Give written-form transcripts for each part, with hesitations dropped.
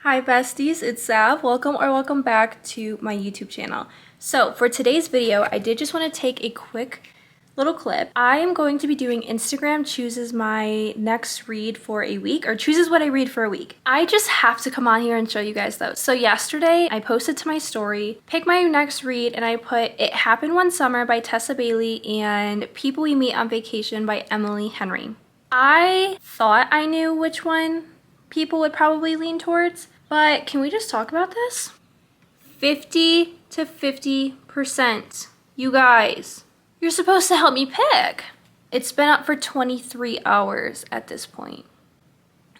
Hi besties, it's Sav. Welcome back to my YouTube channel. So for today's video, I did just want to take a quick little clip. I am going to be doing Instagram chooses my next read for a week, or chooses what I read for a week. I just have to come on here and show you guys those. So yesterday I posted to my story, pick my next read, and I put It Happened One Summer by Tessa Bailey and People We Meet on Vacation by Emily Henry. I thought I knew which one people would probably lean towards, but can we just talk about this? 50 to 50%. You guys, you're supposed to help me pick. It's been up for 23 hours at this point.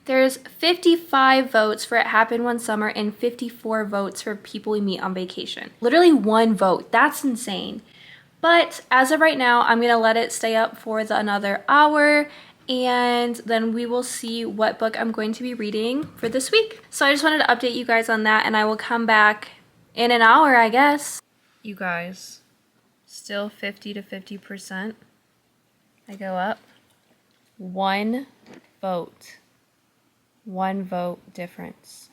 There's 55 votes for It Happened One Summer and 54 votes for People We Meet on Vacation. Literally one vote. That's insane. But as of right now, I'm gonna let it stay up for another hour, and then we will see what book I'm going to be reading for this week. So I just wanted to update you guys on that, and I will come back in an hour, I guess. You guys, still 50 to 50%. I go up. One vote difference.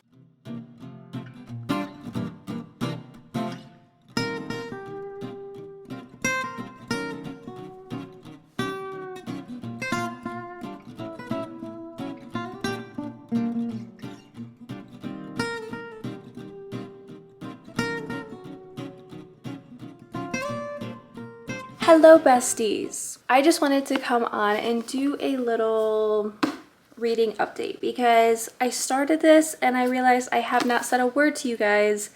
Hello besties! I just wanted to come on and do a little reading update because I started this and I realized I have not said a word to you guys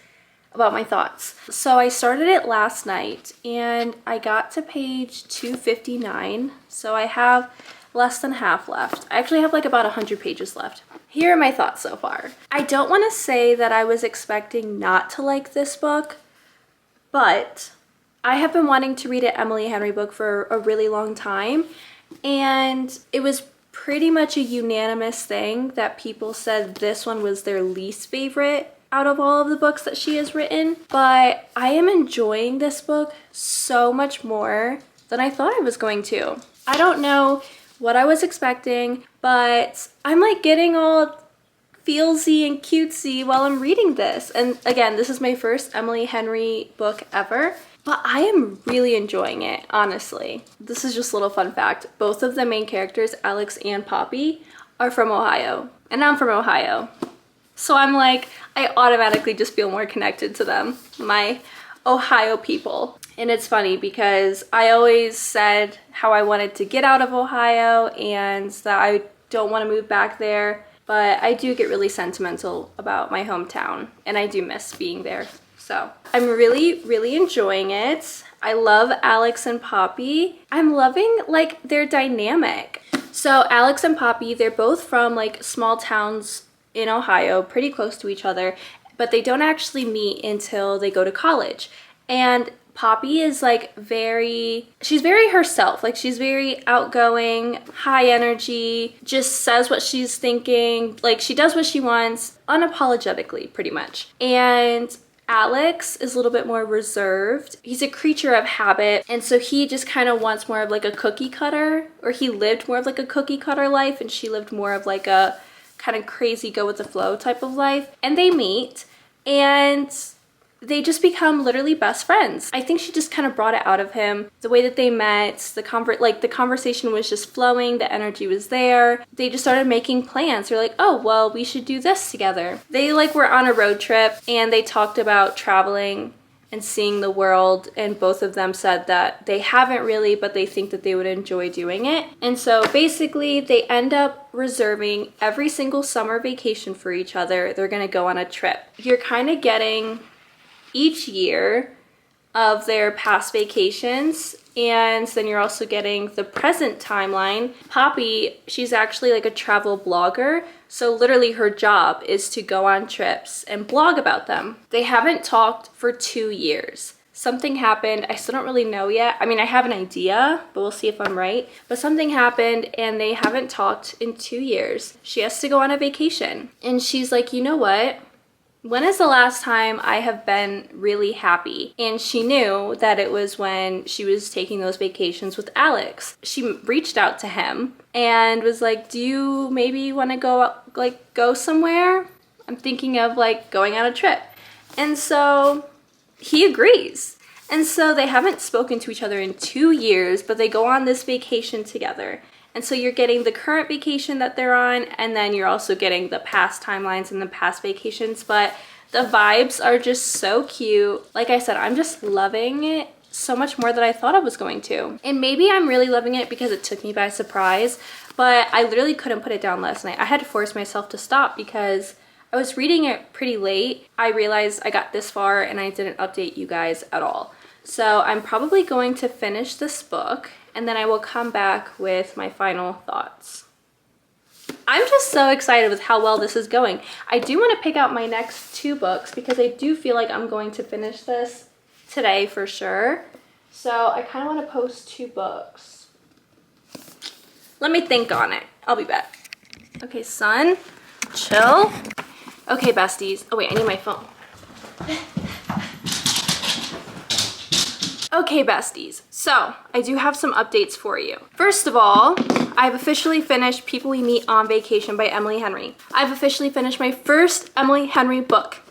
about my thoughts. So I started it last night and I got to page 259, so I have less than half left. I actually have like about 100 pages left. Here are my thoughts so far. I don't want to say that I was expecting not to like this book, but I have been wanting to read an Emily Henry book for a really long time, and it was pretty much a unanimous thing that people said this one was their least favorite out of all of the books that she has written. But I am enjoying this book so much more than I thought I was going to. I don't know what I was expecting, but I'm like getting all feelsy and cutesy while I'm reading this. And again, this is my first Emily Henry book ever. But I am really enjoying it, honestly. This is just a little fun fact. Both of the main characters, Alex and Poppy, are from Ohio. And I'm from Ohio. So I'm like, I automatically just feel more connected to them, my Ohio people. And it's funny because I always said how I wanted to get out of Ohio and that I don't want to move back there. But I do get really sentimental about my hometown, and I do miss being there. So I'm really enjoying it. I love Alex and Poppy. I'm loving like their dynamic. So Alex and Poppy, they're both from like small towns in Ohio, pretty close to each other, but they don't actually meet until they go to college. And Poppy is like she's very herself. Like she's very outgoing, high energy, just says what she's thinking. Like she does what she wants unapologetically, pretty much. And Alex is a little bit more reserved. He's a creature of habit, and so he just kind of wants more of like a cookie cutter, or he lived more of like a cookie cutter life, and she lived more of like a kind of crazy go with the flow type of life. And they meet and they just become literally best friends. I think she just kind of brought it out of him. The way that they met, the conversation was just flowing, the energy was there. They just started making plans. They're like, oh, well, we should do this together. They like were on a road trip and they talked about traveling and seeing the world, and both of them said that they haven't really, but they think that they would enjoy doing it. And so basically they end up reserving every single summer vacation for each other. They're gonna go on a trip. You're kind of getting each year of their past vacations, and then you're also getting the present timeline. Poppy, she's actually like a travel blogger, so literally her job is to go on trips and blog about them. They haven't talked for 2 years. Something happened, I still don't really know yet. I mean, I have an idea, but we'll see if I'm right. But something happened and they haven't talked in 2 years. She has to go on a vacation. And she's like, you know what? When is the last time I have been really happy? And she knew that it was when she was taking those vacations with Alex. She reached out to him and was like, do you maybe want to go somewhere I'm thinking of like going on a trip. And so he agrees. And so they haven't spoken to each other in 2 years, but they go on this vacation together. And so you're getting the current vacation that they're on, and then you're also getting the past timelines and the past vacations. But the vibes are just so cute. Like I said, I'm just loving it so much more than I thought I was going to. And maybe I'm really loving it because it took me by surprise, but I literally couldn't put it down last night. I had to force myself to stop because I was reading it pretty late. I realized I got this far and I didn't update you guys at all. So I'm probably going to finish this book and then I will come back with my final thoughts. I'm just so excited with how well this is going. I do want to pick out my next 2 books because I do feel like I'm going to finish this today for sure. So I kind of want to post 2 books. Let me think on it. I'll be back. Okay, son, chill. Okay, besties. Oh wait, I need my phone. Okay, besties, so I do have some updates for you. First of all, I've officially finished People We Meet on Vacation by Emily Henry. I've officially finished my first Emily Henry book.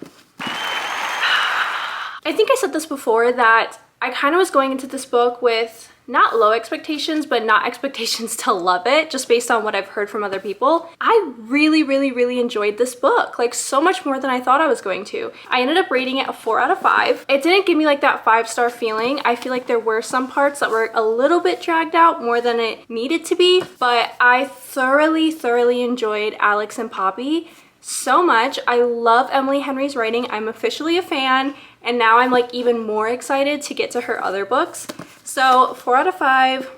I think I said this before that I kind of was going into this book with not low expectations, but not expectations to love it, just based on what I've heard from other people. I really enjoyed this book, like so much more than I thought I was going to. I ended up rating it a 4 out of 5. It didn't give me like that 5-star feeling. I feel like there were some parts that were a little bit dragged out more than it needed to be, but I thoroughly enjoyed Alex and Poppy so much. I love Emily Henry's writing. I'm officially a fan, and now I'm like even more excited to get to her other books. So 4 out of 5.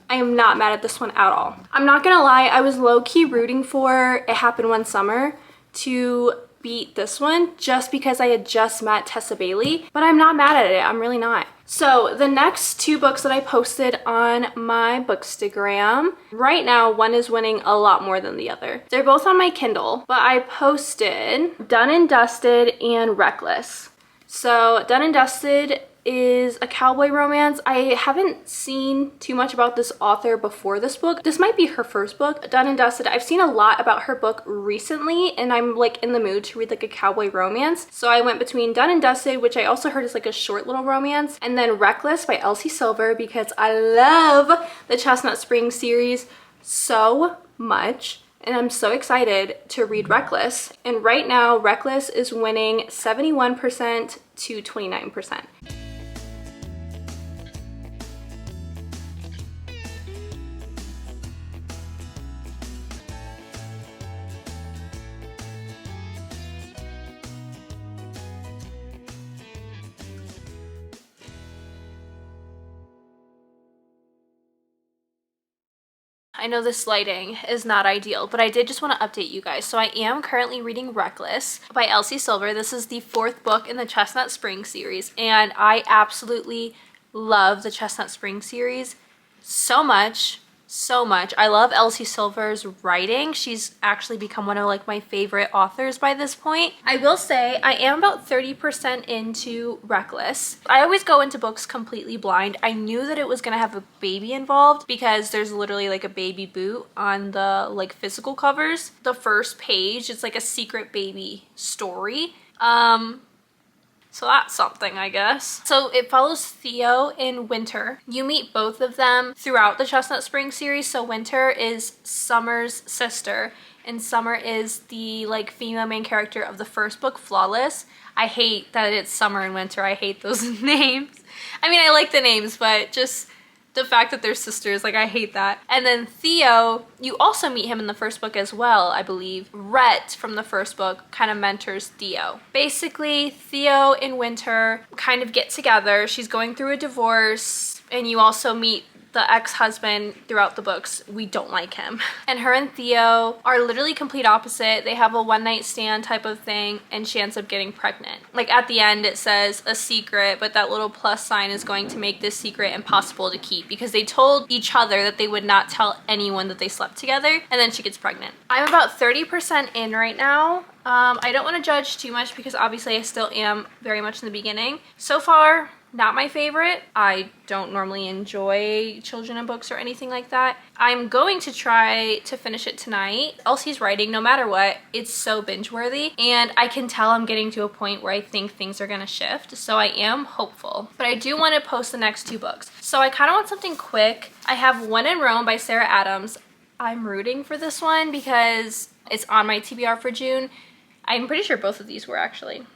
I am not mad at this one at all. I'm not gonna lie, I was low-key rooting for It Happened One Summer to beat this one just because I had just met Tessa Bailey, but I'm not mad at it. I'm really not. So the next 2 books that I posted on my Bookstagram, right now one is winning a lot more than the other. They're both on my Kindle, but I posted Done and Dusted and Reckless. So Done and Dusted is a cowboy romance. I haven't seen too much about this author before this book. This might be her first book. Done and Dusted, I've seen a lot about her book recently, and I'm like in the mood to read like a cowboy romance. So I went between Done and Dusted, which I also heard is like a short little romance, and then Reckless by Elsie Silver, because I love the Chestnut Springs series so much. And I'm so excited to read Reckless. And right now, Reckless is winning 71% to 29%. I know this lighting is not ideal, but I did just want to update you guys. So I am currently reading Reckless by Elsie Silver. This is the 4th book in the Chestnut Springs series, and I absolutely love the Chestnut Springs series so much. I love Elsie Silver's writing. She's actually become one of like my favorite authors by this point. I will say I am about 30% into Reckless. I always go into books completely blind. I knew that it was gonna have a baby involved because there's literally like a baby boot on the like physical covers. The first page, it's like a secret baby story. So that's something, I guess. So it follows Theo and Winter. You meet both of them throughout the Chestnut Springs series. So Winter is Summer's sister, and Summer is the like female main character of the first book, Flawless. I hate that it's Summer and Winter. I hate those names. I mean, I like the names, but just the fact that they're sisters, like I hate that. And then Theo, you also meet him in the first book as well, I believe. Rhett from the first book kind of mentors Theo. Basically, Theo and Winter kind of get together. She's going through a divorce, and you also meet the ex-husband throughout the books. We don't like him. And her and Theo are literally complete opposite. They have a one-night stand type of thing, and she ends up getting pregnant. Like at the end it says a secret, but that little plus sign is going to make this secret impossible to keep because they told each other that they would not tell anyone that they slept together, and then she gets pregnant. I'm about 30% in right now. I don't want to judge too much because obviously I still am very much in the beginning. So far, Not my favorite. I don't normally enjoy children and books or anything like that. I'm going to try to finish it tonight. Elsie's writing, no matter what, it's so binge worthy, and I can tell I'm getting to a point where I think things are gonna shift, so I am hopeful. But I do want to post the next 2 books. So I kind of want something quick. I have When in Rome by Sarah Adams. I'm rooting for this one because it's on my TBR for June. I'm pretty sure both of these were actually.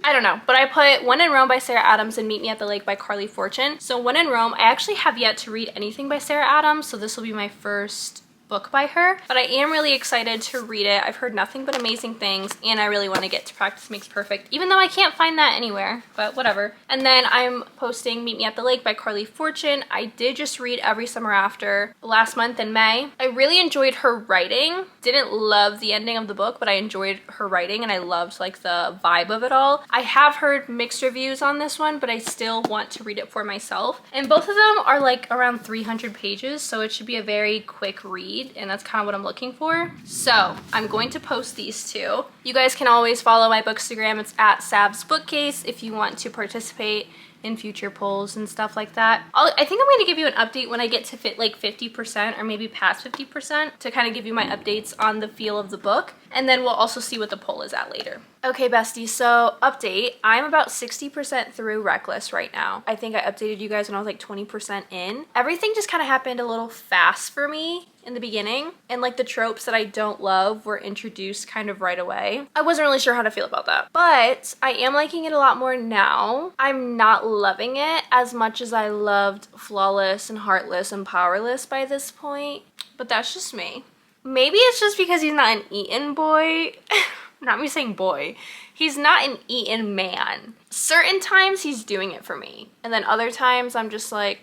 I don't know, but I put When in Rome by Sarah Adams and Meet Me at the Lake by Carly Fortune. So When in Rome, I actually have yet to read anything by Sarah Adams, so this will be my first book by her, but I am really excited to read it. I've heard nothing but amazing things, and I really want to get to Practice Makes Perfect, even though I can't find that anywhere, but whatever. And then I'm posting Meet Me at the Lake by Carly Fortune. I did just read Every Summer After last month in May. I really enjoyed her writing. Didn't love the ending of the book, but I enjoyed her writing, and I loved like the vibe of it all. I have heard mixed reviews on this one, but I still want to read it for myself. And both of them are like around 300 pages, so it should be a very quick read, and that's kind of what I'm looking for. So I'm going to post these 2. You guys can always follow my Bookstagram. It's at Sav's Bookcase if you want to participate in future polls and stuff like that. I think I'm going to give you an update when I get to fit like 50% or maybe past 50% to kind of give you my updates on the feel of the book. And then we'll also see what the poll is at later. Okay, besties, so update. I'm about 60% through Reckless right now. I think I updated you guys when I was like 20% in. Everything just kind of happened a little fast for me in the beginning, and like the tropes that I don't love were introduced kind of right away. I wasn't really sure how to feel about that, but I am liking it a lot more now. I'm not loving it as much as I loved Flawless and Heartless and Powerless by this point, but that's just me. Maybe it's just because he's not an Eaton boy. Not me saying boy. He's not an Eaton man. Certain times he's doing it for me, and then other times I'm just like,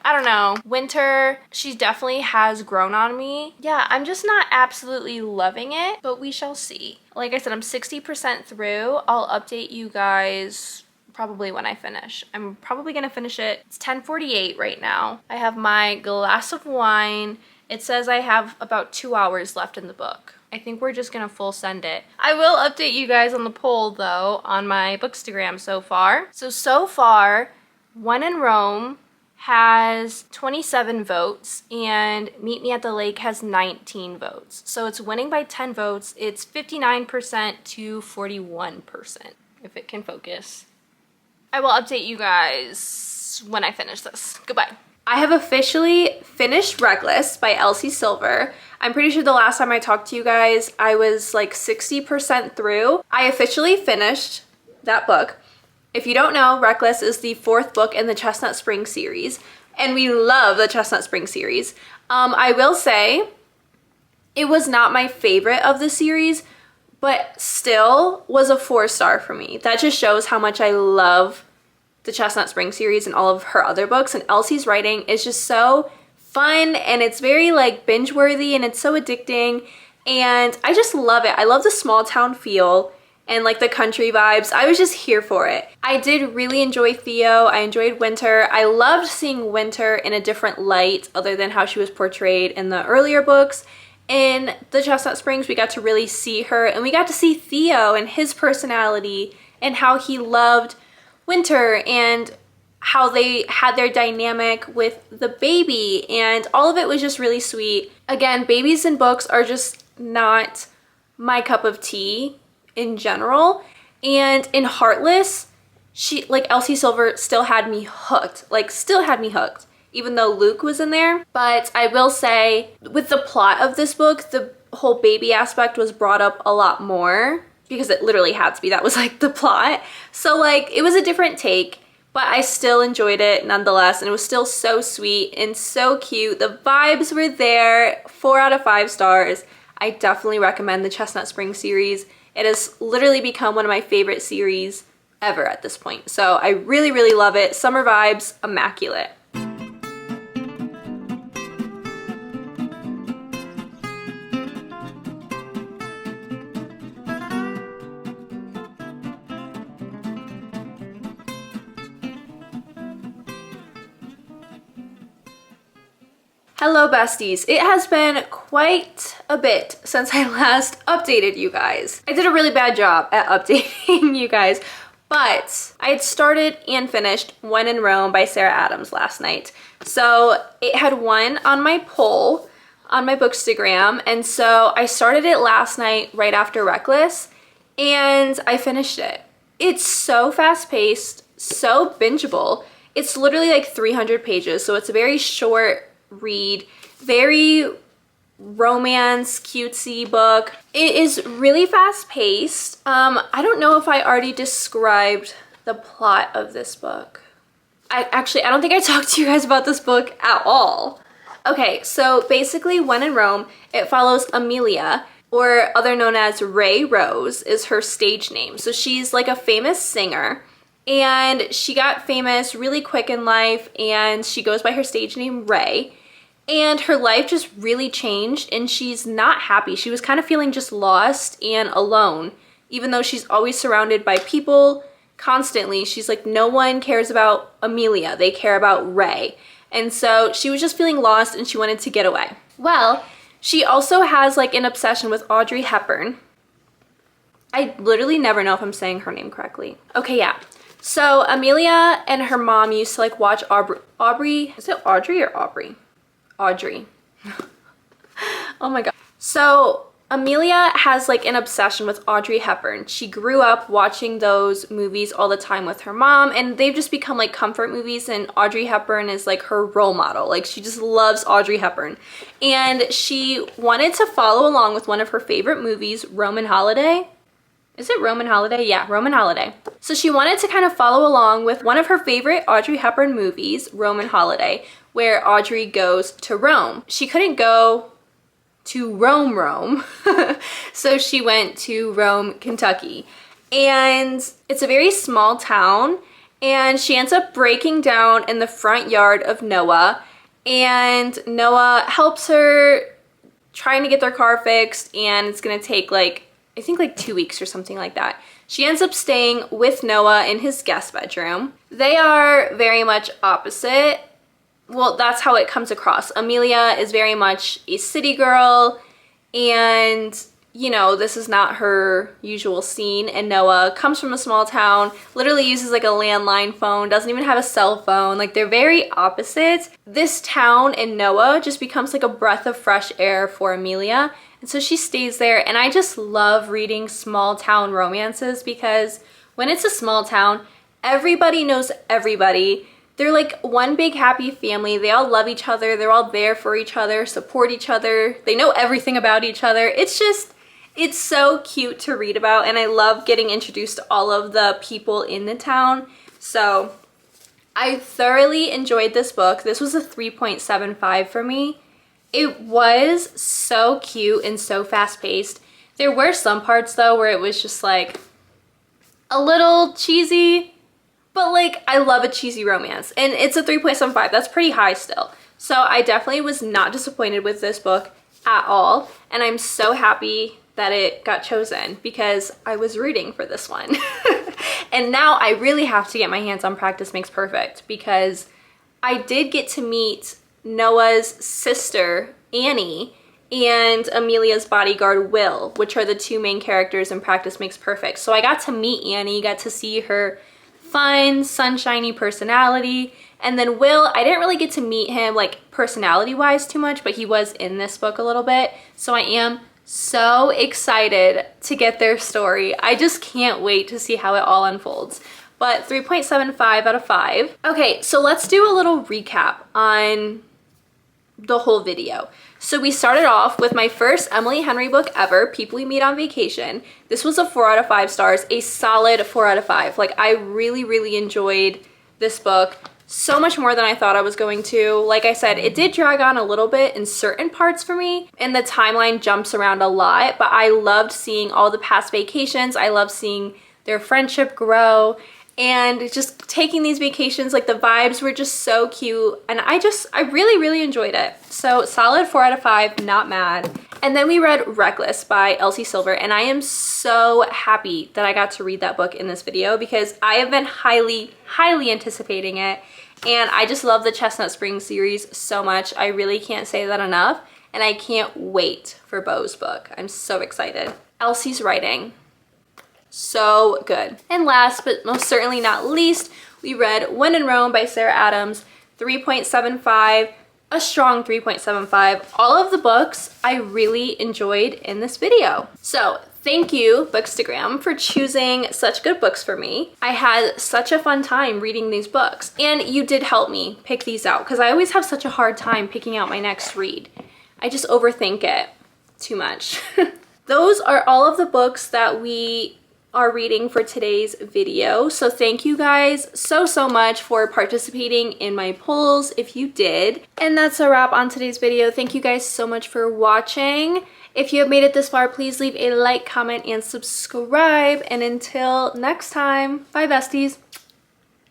I don't know. Winter, she definitely has grown on me. Yeah, I'm just not absolutely loving it, but we shall see. Like I said, I'm 60% through. I'll update you guys probably when I finish. I'm probably gonna finish it. It's 10:48 right now. I have my glass of wine. It says I have about 2 hours left in the book. I think we're just gonna full send it. I will update you guys on the poll though on my Bookstagram so far. So far, When in Rome has 27 votes and Meet Me at the Lake has 19 votes. So it's winning by 10 votes. It's 59% to 41%, if it can focus. I will update you guys when I finish this. Goodbye. I have officially finished Reckless by Elsie Silver. I'm pretty sure the last time I talked to you guys, I was like 60% through. I officially finished that book. If you don't know, Reckless is the 4th book in the Chestnut Spring series, and we love the Chestnut Spring series. I will say it was not my favorite of the series, but still was a 4-star for me. That just shows how much I love the Chestnut Spring series and all of her other books, and Elsie's writing is just so fun, and it's very like binge worthy, and it's so addicting, and I just love it. I love the small town feel and like the country vibes. I was just here for it. I did really enjoy Theo. I enjoyed Winter. I loved seeing Winter in a different light other than how she was portrayed in the earlier books. In the Chestnut Springs, we got to really see her, and we got to see Theo and his personality and how he loved Winter and how they had their dynamic with the baby, and all of it was just really sweet. Again, babies in books are just not my cup of tea in general, and in Heartless, she, like Elsie Silver, still had me hooked, even though Luke was in there. But I will say, with the plot of this book, the whole baby aspect was brought up a lot more, because it literally had to be. That was like the plot. So like, it was a different take, but I still enjoyed it nonetheless, and it was still so sweet and so cute. The vibes were there. 4 out of 5 stars. I definitely recommend the Chestnut Spring series. It has literally become one of my favorite series ever at this point. So I really, really love it. Summer vibes, immaculate. Hello besties, it has been quite a bit since I last updated you guys. I did a really bad job at updating you guys, But I had started and finished When in Rome by Sarah Adams last night. So it had won on my poll on my Bookstagram, and so I started it last night right after Reckless, and I finished it. It's so fast-paced, so bingeable. It's literally like 300 pages, so it's a very short read, very romance, cutesy book. It is really fast-paced. I don't know if I already described the plot of this book. I don't think I talked to you guys about this book at all. Okay, so basically When in Rome, it follows Amelia, or other known as Ray Rose is her stage name. So she's like a famous singer, and she got famous really quick in life, and she goes by her stage name Ray. And her life just really changed, and she's not happy. She was kind of feeling just lost and alone, even though she's always surrounded by people constantly. She's like, no one cares about Amelia, they care about Ray. And so she was just feeling lost, and she wanted to get away. Well, she also has like an obsession with Audrey Hepburn. I literally never know if I'm saying her name correctly. Okay, yeah. So Amelia and her mom used to like watch Aubrey, is it Audrey or Aubrey? Audrey. Oh my god. So Amelia has like an obsession with Audrey Hepburn. She grew up watching those movies all the time with her mom, and they've just become like comfort movies, and Audrey Hepburn is like her role model. Like, she just loves Audrey Hepburn. And she wanted to follow along with one of her favorite movies, Roman Holiday. Is it Roman Holiday? Yeah, Roman Holiday. So she wanted to kind of follow along with one of her favorite Audrey Hepburn movies, Roman Holiday, where Audrey goes to Rome. She couldn't go to Rome, so she went to Rome, Kentucky. And it's a very small town, and she ends up breaking down in the front yard of Noah, and Noah helps her trying to get their car fixed, and it's gonna take like, I think like 2 weeks or something like that. She ends up staying with Noah in his guest bedroom. They are very much opposite. Well, that's how it comes across. Amelia is very much a city girl, and you know, this is not her usual scene. And Noah comes from a small town, literally uses like a landline phone, doesn't even have a cell phone. Like, they're very opposite. This town and Noah just becomes like a breath of fresh air for Amelia. And so she stays there, and I just love reading small town romances, because when it's a small town, everybody knows everybody. They're like one big happy family. They all love each other. They're all there for each other, support each other. They know everything about each other. It's so cute to read about, and I love getting introduced to all of the people in the town. So I thoroughly enjoyed this book. This was a 3.75 for me. It was so cute and so fast-paced. There were some parts though where it was just like a little cheesy, but like, I love a cheesy romance, and it's a 3.75. That's pretty high still. So I definitely was not disappointed with this book at all, and I'm so happy that it got chosen, because I was rooting for this one. And now I really have to get my hands on Practice Makes Perfect, because I did get to meet Noah's sister, Annie, and Amelia's bodyguard, Will, which are the two main characters in Practice Makes Perfect. So I got to meet Annie, got to see her fun, sunshiny personality. And then Will, I didn't really get to meet him like personality-wise too much, but he was in this book a little bit. So I am so excited to get their story. I just can't wait to see how it all unfolds. But 3.75 out of 5. Okay, so let's do a little recap on the whole video. So we started off with my first Emily Henry book ever, People We Meet on Vacation. This was a 4 out of 5 stars, a solid 4 out of 5. Like, I really enjoyed this book so much more than I thought I was going to. Like I said, it did drag on a little bit in certain parts for me, and the timeline jumps around a lot, but I loved seeing all the past vacations. I loved seeing their friendship grow, and just taking these vacations, like the vibes were just so cute, and I really enjoyed it. So solid 4 out of 5, not mad. And then we read Reckless by Elsie Silver, and I am so happy that I got to read that book in this video, because I have been highly anticipating it, and I just love the Chestnut Springs series so much. I really can't say that enough, and I can't wait for Beau's book. I'm so excited. Elsie's writing. So good. And last but most certainly not least, we read When in Rome by Sarah Adams, 3.75, a strong 3.75. All of the books I really enjoyed in this video. So thank you, Bookstagram, for choosing such good books for me. I had such a fun time reading these books, and you did help me pick these out because I always have such a hard time picking out my next read. I just overthink it too much. Those are all of the books that we are reading for today's video. So thank you guys so much for participating in my polls if you did. And that's a wrap on today's video. Thank you guys so much for watching. If you have made it this far, please leave a like, comment, and subscribe. And until next time, bye besties.